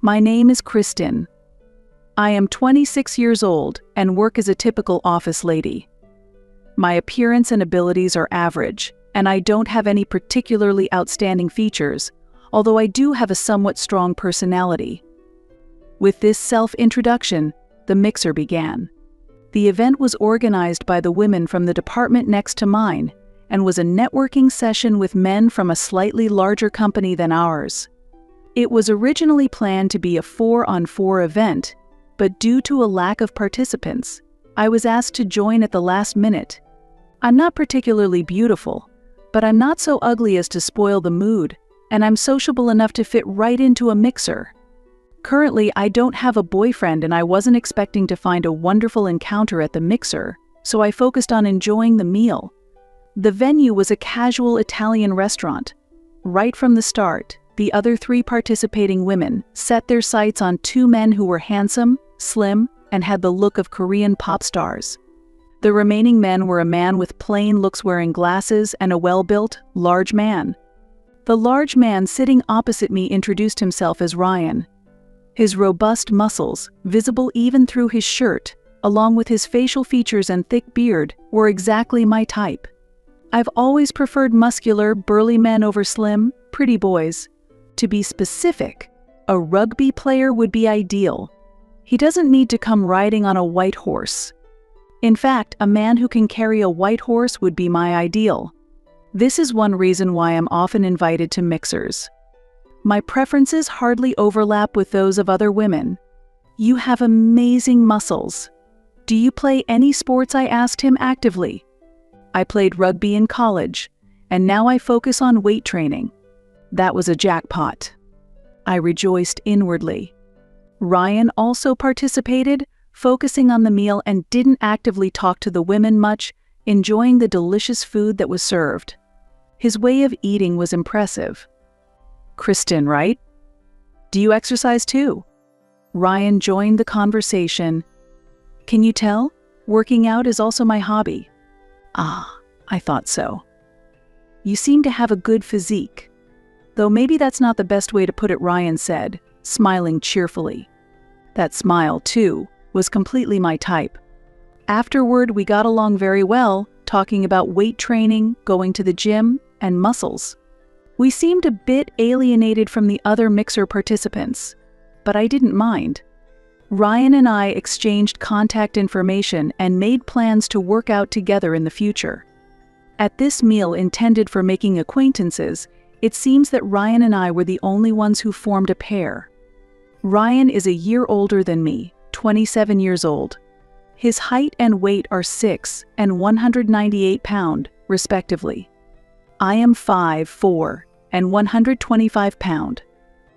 My name is Kristen. I am 26 years old and work as a typical office lady. My appearance and abilities are average, and I don't have any particularly outstanding features, although I do have a somewhat strong personality. With this self-introduction, the mixer began. The event was organized by the women from the department next to mine and was a networking session with men from a slightly larger company than ours. It was originally planned to be a 4-on-4 event, but due to a lack of participants, I was asked to join at the last minute. I'm not particularly beautiful, but I'm not so ugly as to spoil the mood, and I'm sociable enough to fit right into a mixer. Currently, I don't have a boyfriend and I wasn't expecting to find a wonderful encounter at the mixer, so I focused on enjoying the meal. The venue was a casual Italian restaurant. Right from the start, the other 3 participating women set their sights on 2 men who were handsome, slim, and had the look of Korean pop stars. The remaining men were a man with plain looks wearing glasses and a well-built, large man. The large man sitting opposite me introduced himself as Ryan. His robust muscles, visible even through his shirt, along with his facial features and thick beard, were exactly my type. I've always preferred muscular, burly men over slim, pretty boys. To be specific, a rugby player would be ideal. He doesn't need to come riding on a white horse. In fact, a man who can carry a white horse would be my ideal. This is one reason why I'm often invited to mixers. My preferences hardly overlap with those of other women. You have amazing muscles. Do you play any sports? I asked him actively. I played rugby in college, and now I focus on weight training. That was a jackpot. I rejoiced inwardly. Ryan also participated, focusing on the meal and didn't actively talk to the women much, enjoying the delicious food that was served. His way of eating was impressive. Kristen, right? Do you exercise too? Ryan joined the conversation. Can you tell? Working out is also my hobby. Ah, I thought so. You seem to have a good physique. Though maybe that's not the best way to put it, Ryan said, smiling cheerfully. That smile, too, was completely my type. Afterward, we got along very well, talking about weight training, going to the gym, and muscles. We seemed a bit alienated from the other mixer participants, but I didn't mind. Ryan and I exchanged contact information and made plans to work out together in the future. At this meal intended for making acquaintances, it seems that Ryan and I were the only ones who formed a pair. Ryan is a year older than me, 27 years old. His height and weight are 6 and 198 pounds, respectively. I am 5'4" and 125 pounds.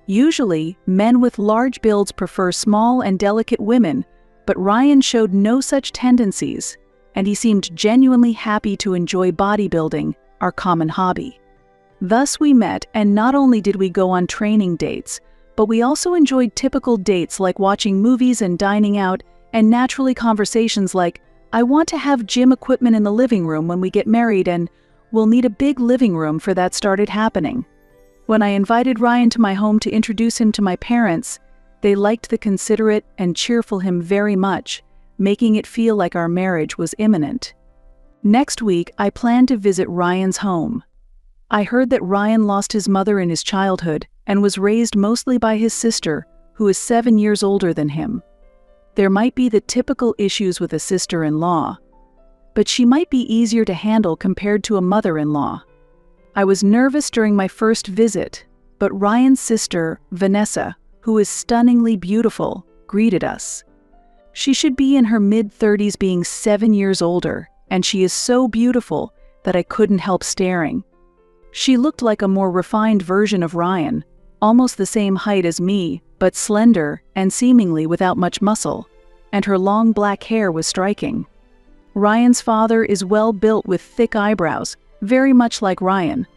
Usually, men with large builds prefer small and delicate women, but Ryan showed no such tendencies, and he seemed genuinely happy to enjoy bodybuilding, our common hobby. Thus we met, and not only did we go on training dates, but we also enjoyed typical dates like watching movies and dining out, and naturally conversations like, I want to have gym equipment in the living room when we get married and we'll need a big living room for that started happening. When I invited Ryan to my home to introduce him to my parents, they liked the considerate and cheerful him very much, making it feel like our marriage was imminent. Next week, I planned to visit Ryan's home. I heard that Ryan lost his mother in his childhood and was raised mostly by his sister, who is 7 years older than him. There might be the typical issues with a sister-in-law, but she might be easier to handle compared to a mother-in-law. I was nervous during my first visit, but Ryan's sister, Vanessa, who is stunningly beautiful, greeted us. She should be in her mid-30s, being 7 years older, and she is so beautiful that I couldn't help staring. She looked like a more refined version of Ryan, almost the same height as me, but slender and seemingly without much muscle, and her long black hair was striking. Ryan's father is well built with thick eyebrows, very much like Ryan.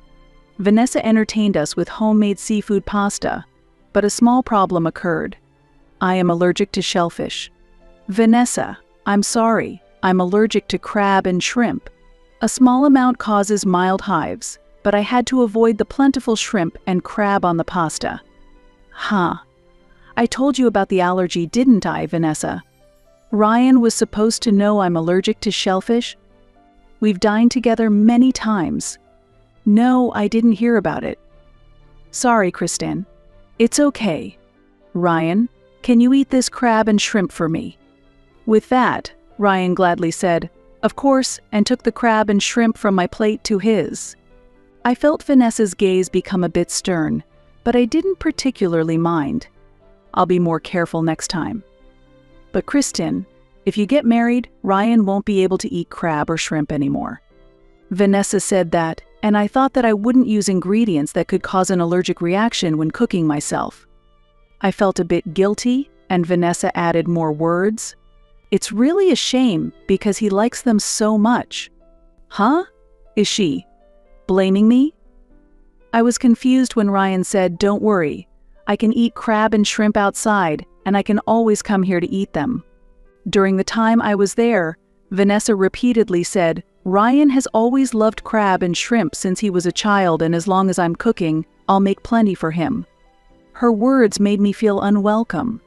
Vanessa entertained us with homemade seafood pasta, but a small problem occurred. I am allergic to shellfish. Vanessa, I'm sorry, I'm allergic to crab and shrimp. A small amount causes mild hives, but I had to avoid the plentiful shrimp and crab on the pasta. I I told you about the allergy, didn't I, Vanessa? Ryan was supposed to know I'm allergic to shellfish. We've dined together many times. No, I didn't hear about it. Sorry, Kristen. It's okay. Ryan, can you eat this crab and shrimp for me? With that, Ryan gladly said, of course, and took the crab and shrimp from my plate to his. I felt Vanessa's gaze become a bit stern, but I didn't particularly mind. I'll be more careful next time. But Kristen, if you get married, Ryan won't be able to eat crab or shrimp anymore. Vanessa said that, and I thought that I wouldn't use ingredients that could cause an allergic reaction when cooking myself. I felt a bit guilty, and Vanessa added more words. It's really a shame because he likes them so much. Huh? Is she blaming me? I was confused when Ryan said, don't worry, I can eat crab and shrimp outside, and I can always come here to eat them. During the time I was there, Vanessa repeatedly said, Ryan has always loved crab and shrimp since he was a child, and as long as I'm cooking, I'll make plenty for him. Her words made me feel unwelcome.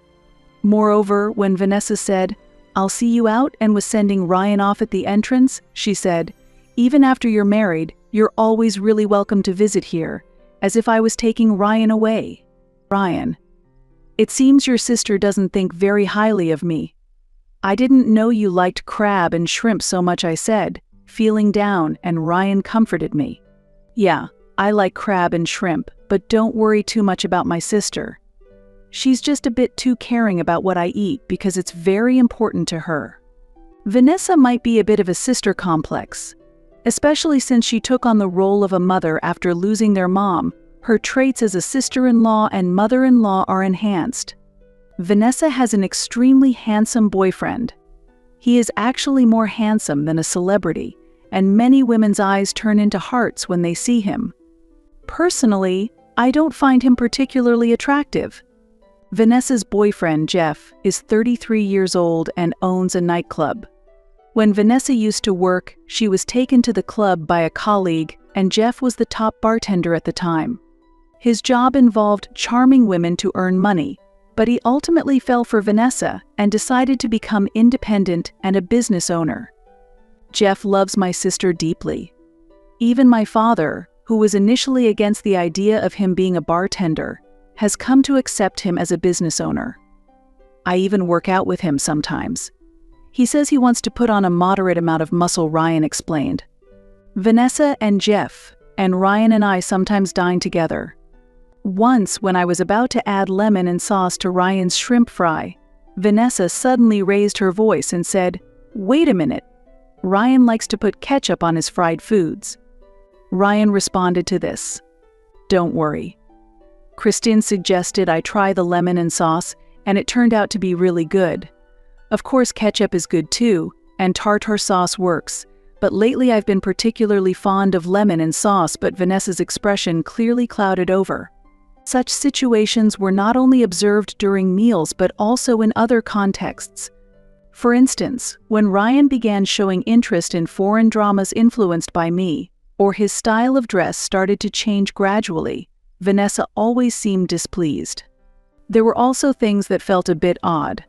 Moreover, when Vanessa said, I'll see you out, and was sending Ryan off at the entrance, she said, even after you're married, you're always really welcome to visit here, as if I was taking Ryan away. Ryan, it seems your sister doesn't think very highly of me. I didn't know you liked crab and shrimp so much, I said, feeling down, and Ryan comforted me. Yeah, I like crab and shrimp, but don't worry too much about my sister. She's just a bit too caring about what I eat because it's very important to her. Vanessa might be a bit of a sister complex, especially since she took on the role of a mother after losing their mom. Her traits as a sister-in-law and mother-in-law are enhanced. Vanessa has an extremely handsome boyfriend. He is actually more handsome than a celebrity, and many women's eyes turn into hearts when they see him. Personally, I don't find him particularly attractive. Vanessa's boyfriend, Jeff, is 33 years old and owns a nightclub. When Vanessa used to work, she was taken to the club by a colleague, and Jeff was the top bartender at the time. His job involved charming women to earn money, but he ultimately fell for Vanessa and decided to become independent and a business owner. Jeff loves my sister deeply. Even my father, who was initially against the idea of him being a bartender, has come to accept him as a business owner. I even work out with him sometimes. He says he wants to put on a moderate amount of muscle, Ryan explained. Vanessa and Jeff, and Ryan and I sometimes dine together. Once, when I was about to add lemon and sauce to Ryan's shrimp fry, Vanessa suddenly raised her voice and said, "Wait a minute. Ryan likes to put ketchup on his fried foods." Ryan responded to this, "Don't worry." Christine suggested I try the lemon and sauce, and it turned out to be really good. Of course, ketchup is good too, and tartar sauce works, but lately I've been particularly fond of lemon and sauce, but Vanessa's expression clearly clouded over. Such situations were not only observed during meals but also in other contexts. For instance, when Ryan began showing interest in foreign dramas influenced by me, or his style of dress started to change gradually, Vanessa always seemed displeased. There were also things that felt a bit odd.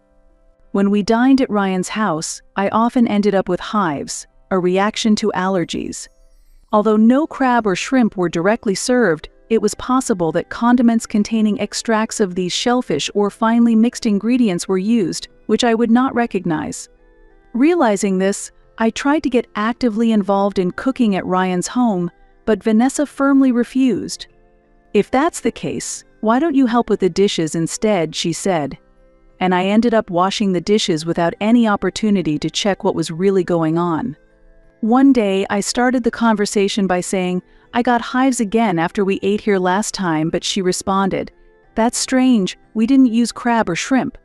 When we dined at Ryan's house, I often ended up with hives, a reaction to allergies. Although no crab or shrimp were directly served, it was possible that condiments containing extracts of these shellfish or finely mixed ingredients were used, which I would not recognize. Realizing this, I tried to get actively involved in cooking at Ryan's home, but Vanessa firmly refused. "If that's the case, why don't you help with the dishes instead?" she said. And I ended up washing the dishes without any opportunity to check what was really going on. One day, I started the conversation by saying, "I got hives again after we ate here last time," but she responded, "That's strange, we didn't use crab or shrimp."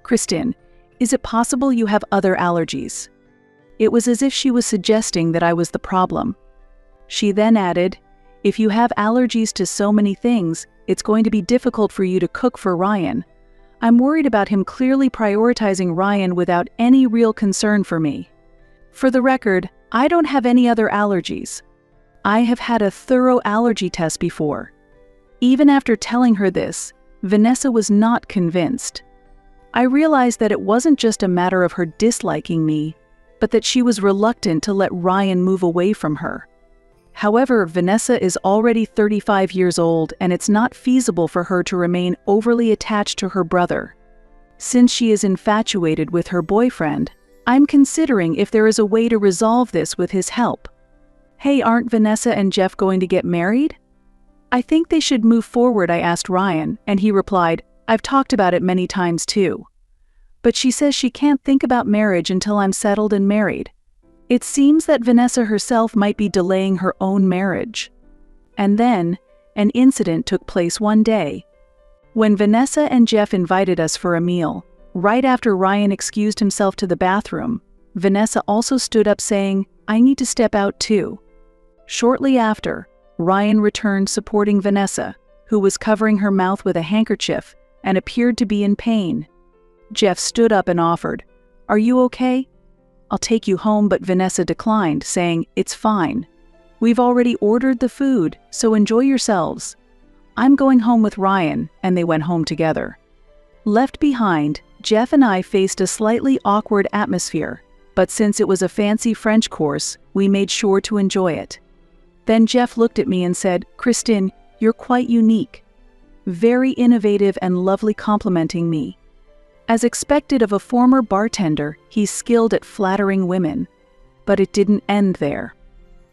"Kristen, is it possible you have other allergies?" It was as if she was suggesting that I was the problem. She then added, "If you have allergies to so many things, it's going to be difficult for you to cook for Ryan. I'm worried about him clearly prioritizing Ryan without any real concern for me. For the record, I don't have any other allergies. I have had a thorough allergy test before." Even after telling her this, Vanessa was not convinced. I realized that it wasn't just a matter of her disliking me, but that she was reluctant to let Ryan move away from her. However, Vanessa is already 35 years old, and it's not feasible for her to remain overly attached to her brother. Since she is infatuated with her boyfriend, I'm considering if there is a way to resolve this with his help. Hey, aren't Vanessa and Jeff going to get married? I think they should move forward, I asked Ryan, and he replied, I've talked about it many times too. But she says she can't think about marriage until I'm settled and married. It seems that Vanessa herself might be delaying her own marriage. And then, an incident took place one day. When Vanessa and Jeff invited us for a meal, right after Ryan excused himself to the bathroom, Vanessa also stood up saying, I need to step out too. Shortly after, Ryan returned supporting Vanessa, who was covering her mouth with a handkerchief and appeared to be in pain. Jeff stood up and offered, Are you okay? I'll take you home, but Vanessa declined, saying, It's fine. We've already ordered the food, so enjoy yourselves. I'm going home with Ryan, and they went home together. Left behind, Jeff and I faced a slightly awkward atmosphere, but since it was a fancy French course, we made sure to enjoy it. Then Jeff looked at me and said, Kristin, you're quite unique. Very innovative and lovely, complimenting me. As expected of a former bartender, he's skilled at flattering women. But it didn't end there.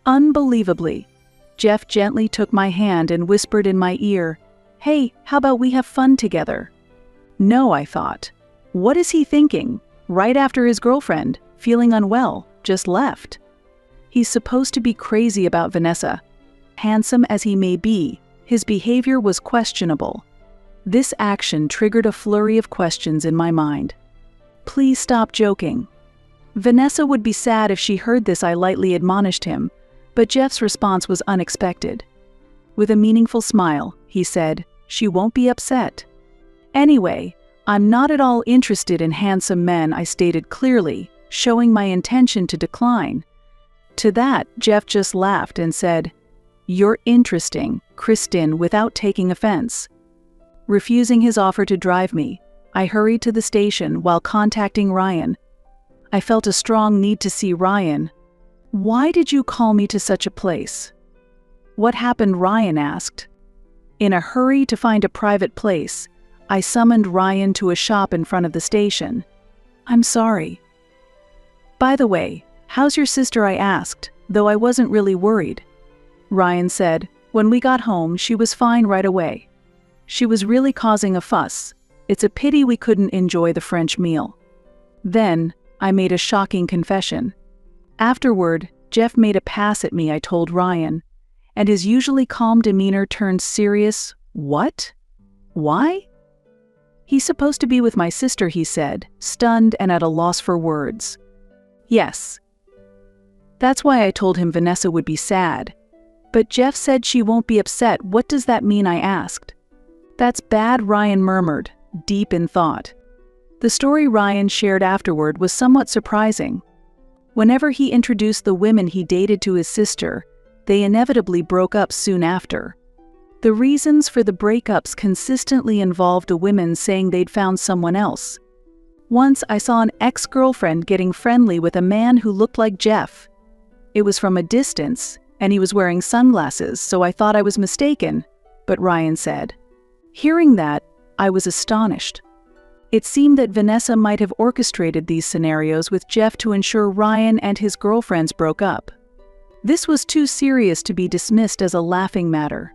Unbelievably, Jeff gently took my hand and whispered in my ear, Hey, how about we have fun together? No, I thought. What is he thinking? Right after his girlfriend, feeling unwell, just left. He's supposed to be crazy about Vanessa. Handsome as he may be, his behavior was questionable. This action triggered a flurry of questions in my mind. Please stop joking. Vanessa would be sad if she heard this, I lightly admonished him, but Jeff's response was unexpected. With a meaningful smile, he said, She won't be upset. Anyway, I'm not at all interested in handsome men, I stated clearly, showing my intention to decline. To that, Jeff just laughed and said, You're interesting, Kristin, without taking offense. Refusing his offer to drive me, I hurried to the station while contacting Ryan. I felt a strong need to see Ryan. Why did you call me to such a place? What happened? Ryan asked. In a hurry to find a private place, I summoned Ryan to a shop in front of the station. I'm sorry. By the way, how's your sister? I asked, though I wasn't really worried. Ryan said, When we got home, she was fine right away. She was really causing a fuss. It's a pity we couldn't enjoy the French meal. Then, I made a shocking confession. Afterward, Jeff made a pass at me, I told Ryan, and his usually calm demeanor turned serious. What? Why? He's supposed to be with my sister, he said, stunned and at a loss for words. Yes. That's why I told him Vanessa would be sad. But Jeff said she won't be upset. What does that mean? I asked. That's bad, Ryan murmured, deep in thought. The story Ryan shared afterward was somewhat surprising. Whenever he introduced the women he dated to his sister, they inevitably broke up soon after. The reasons for the breakups consistently involved the women saying they'd found someone else. Once I saw an ex-girlfriend getting friendly with a man who looked like Jeff. It was from a distance, and he was wearing sunglasses, so I thought I was mistaken, but Ryan said. Hearing that, I was astonished. It seemed that Vanessa might have orchestrated these scenarios with Jeff to ensure Ryan and his girlfriends broke up. This was too serious to be dismissed as a laughing matter.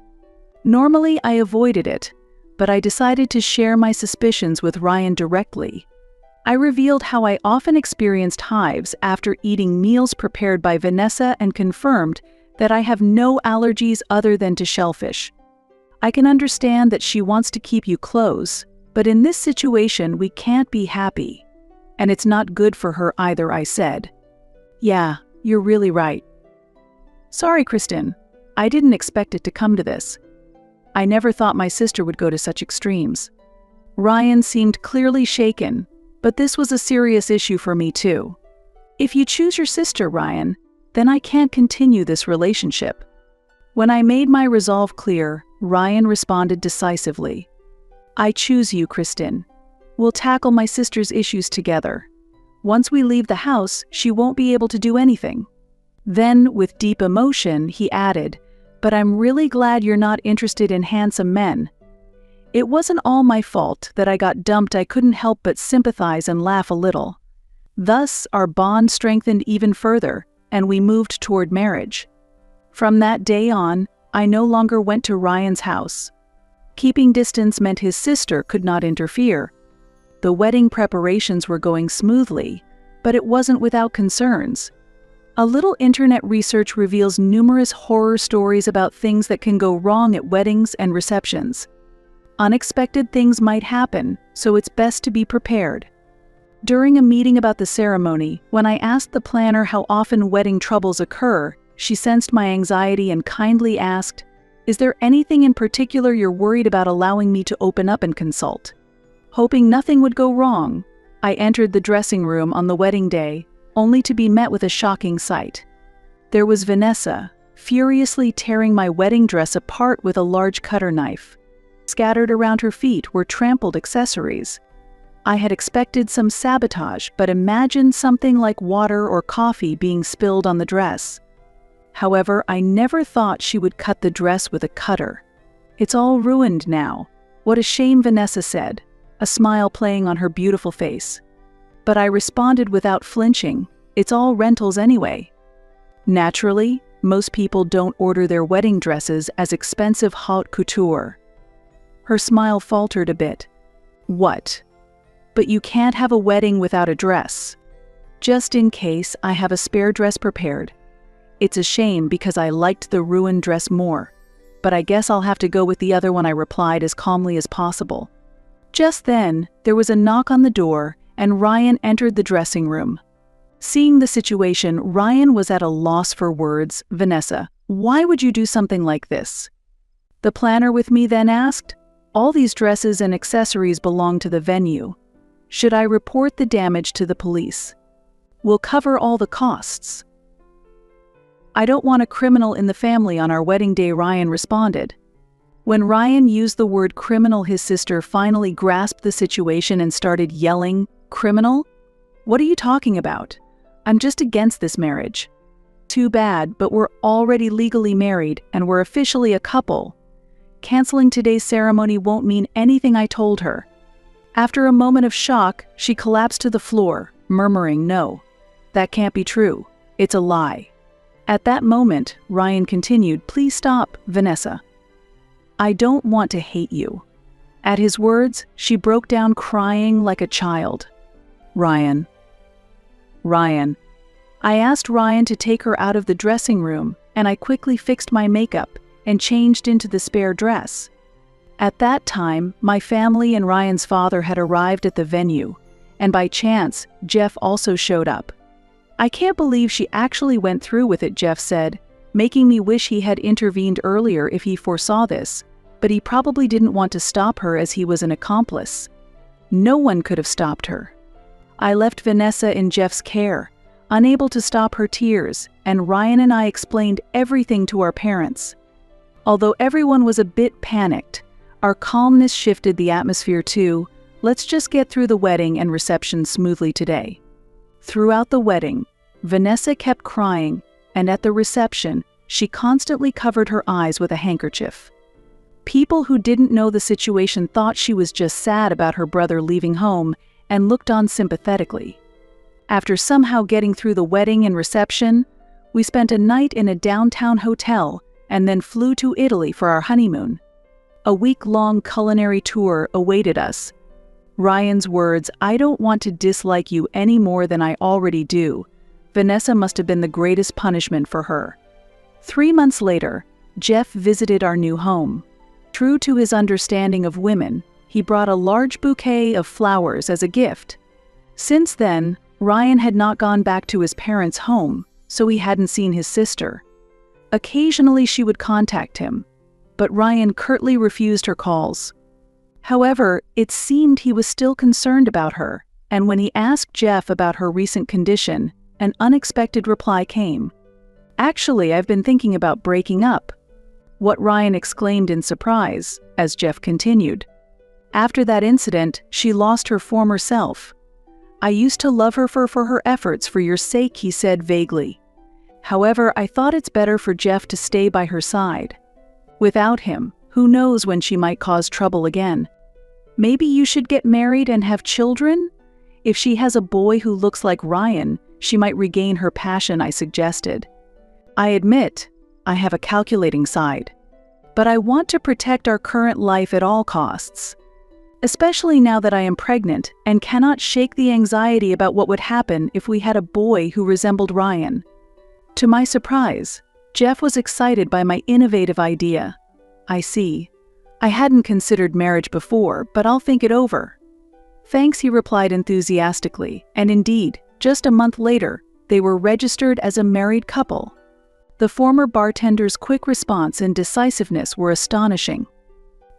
Normally, I avoided it, but I decided to share my suspicions with Ryan directly. I revealed how I often experienced hives after eating meals prepared by Vanessa and confirmed that I have no allergies other than to shellfish. I can understand that she wants to keep you close, but in this situation we can't be happy. And it's not good for her either, I said. Yeah, you're really right. Sorry, Kristin. I didn't expect it to come to this. I never thought my sister would go to such extremes. Ryan seemed clearly shaken, but this was a serious issue for me too. If you choose your sister, Ryan, then I can't continue this relationship. When I made my resolve clear, Ryan responded decisively. I choose you, Kristen. We'll tackle my sister's issues together. Once we leave the house, she won't be able to do anything." Then, with deep emotion, he added, "But I'm really glad you're not interested in handsome men. It wasn't all my fault that I got dumped. I couldn't help but sympathize and laugh a little." Thus, our bond strengthened even further, and we moved toward marriage. From that day on, I no longer went to Ryan's house. Keeping distance meant his sister could not interfere. The wedding preparations were going smoothly, but it wasn't without concerns. A little internet research reveals numerous horror stories about things that can go wrong at weddings and receptions. Unexpected things might happen, so it's best to be prepared. During a meeting about the ceremony, when I asked the planner how often wedding troubles occur, she sensed my anxiety and kindly asked, "Is there anything in particular you're worried about allowing me to open up and consult?" Hoping nothing would go wrong, I entered the dressing room on the wedding day, only to be met with a shocking sight. There was Vanessa, furiously tearing my wedding dress apart with a large cutter knife. Scattered around her feet were trampled accessories. I had expected some sabotage, but imagined something like water or coffee being spilled on the dress. However, I never thought she would cut the dress with a cutter. "It's all ruined now. What a shame," Vanessa said, a smile playing on her beautiful face. But I responded without flinching, "It's all rentals anyway." Naturally, most people don't order their wedding dresses as expensive haute couture. Her smile faltered a bit. "What? But you can't have a wedding without a dress." "Just in case, I have a spare dress prepared. It's a shame because I liked the ruined dress more. But I guess I'll have to go with the other one," I replied as calmly as possible. Just then, there was a knock on the door, and Ryan entered the dressing room. Seeing the situation, Ryan was at a loss for words. "Vanessa, why would you do something like this?" The planner with me then asked, "All these dresses and accessories belong to the venue. Should I report the damage to the police? We'll cover all the costs." "I don't want a criminal in the family on our wedding day," Ryan responded. When Ryan used the word criminal, his sister finally grasped the situation and started yelling, "Criminal? What are you talking about? I'm just against this marriage." "Too bad, but we're already legally married and we're officially a couple. Canceling today's ceremony won't mean anything," I told her. After a moment of shock, she collapsed to the floor, murmuring, "No, that can't be true. It's a lie." At that moment, Ryan continued, "Please stop, Vanessa. I don't want to hate you." At his words, she broke down crying like a child. Ryan. I asked Ryan to take her out of the dressing room, and I quickly fixed my makeup and changed into the spare dress. At that time, my family and Ryan's father had arrived at the venue, and by chance, Jeff also showed up. "I can't believe she actually went through with it," Jeff said, making me wish he had intervened earlier if he foresaw this, but he probably didn't want to stop her as he was an accomplice. No one could have stopped her. I left Vanessa in Jeff's care, unable to stop her tears, and Ryan and I explained everything to our parents. Although everyone was a bit panicked, our calmness shifted the atmosphere to, "Let's just get through the wedding and reception smoothly today." Throughout the wedding, Vanessa kept crying, and at the reception, she constantly covered her eyes with a handkerchief. People who didn't know the situation thought she was just sad about her brother leaving home and looked on sympathetically. After somehow getting through the wedding and reception, we spent a night in a downtown hotel and then flew to Italy for our honeymoon. A week-long culinary tour awaited us. Ryan's words, "I don't want to dislike you any more than I already do," Vanessa must have been the greatest punishment for her. 3 months later, Jeff visited our new home. True to his understanding of women, he brought a large bouquet of flowers as a gift. Since then, Ryan had not gone back to his parents' home, so he hadn't seen his sister. Occasionally she would contact him, but Ryan curtly refused her calls. However, it seemed he was still concerned about her, and when he asked Jeff about her recent condition, an unexpected reply came. "Actually, I've been thinking about breaking up." What Ryan exclaimed in surprise, as Jeff continued, After that incident, she lost her former self. I used to love her for her efforts for your sake, he said vaguely. However, I thought it's better for Jeff to stay by her side. Without him, who knows when she might cause trouble again. Maybe you should get married and have children? If she has a boy who looks like Ryan, she might regain her passion, I suggested. I admit, I have a calculating side. But I want to protect our current life at all costs. Especially now that I am pregnant and cannot shake the anxiety about what would happen if we had a boy who resembled Ryan. To my surprise, Jeff was excited by my innovative idea. I see. I hadn't considered marriage before, but I'll think it over. Thanks, he replied enthusiastically, and indeed, just a month later, they were registered as a married couple. The former bartender's quick response and decisiveness were astonishing.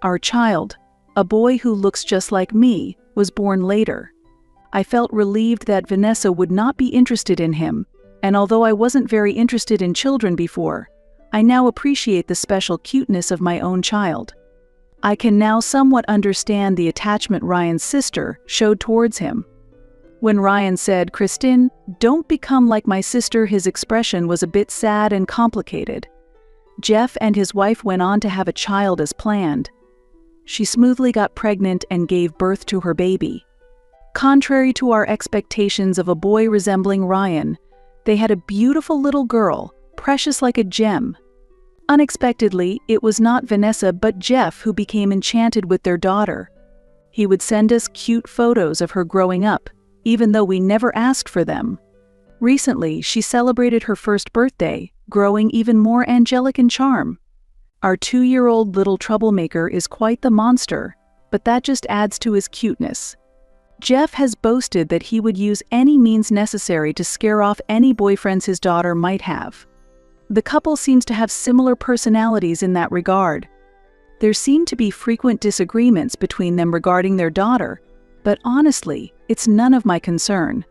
Our child, a boy who looks just like me, was born later. I felt relieved that Vanessa would not be interested in him, and although I wasn't very interested in children before, I now appreciate the special cuteness of my own child. I can now somewhat understand the attachment Ryan's sister showed towards him. When Ryan said, "Kristen, don't become like my sister," his expression was a bit sad and complicated. Jeff and his wife went on to have a child as planned. She smoothly got pregnant and gave birth to her baby. Contrary to our expectations of a boy resembling Ryan, they had a beautiful little girl, precious like a gem. Unexpectedly, it was not Vanessa but Jeff who became enchanted with their daughter. He would send us cute photos of her growing up, even though we never asked for them. Recently, she celebrated her first birthday, growing even more angelic in charm. Our 2-year-old little troublemaker is quite the monster, but that just adds to his cuteness. Jeff has boasted that he would use any means necessary to scare off any boyfriends his daughter might have. The couple seems to have similar personalities in that regard. There seem to be frequent disagreements between them regarding their daughter, but honestly, it's none of my concern.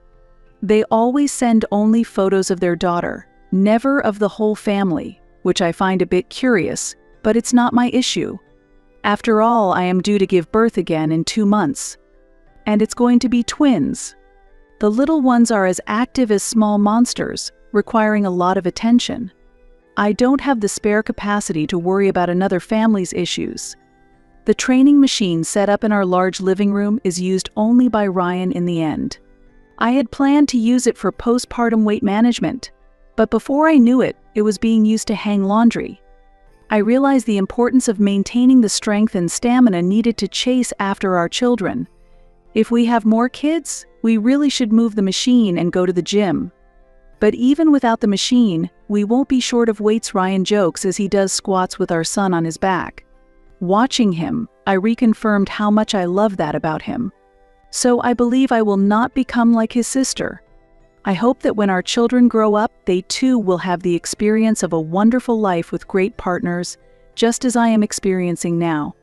They always send only photos of their daughter, never of the whole family, which I find a bit curious, but it's not my issue. After all, I am due to give birth again in 2 months. And it's going to be twins. The little ones are as active as small monsters, requiring a lot of attention. I don't have the spare capacity to worry about another family's issues. The training machine set up in our large living room is used only by Ryan in the end. I had planned to use it for postpartum weight management, but before I knew it, it was being used to hang laundry. I realized the importance of maintaining the strength and stamina needed to chase after our children. If we have more kids, we really should move the machine and go to the gym. But even without the machine, we won't be short of weights, Ryan jokes as he does squats with our son on his back. Watching him, I reconfirmed how much I love that about him. So I believe I will not become like his sister. I hope that when our children grow up, they too will have the experience of a wonderful life with great partners, just as I am experiencing now.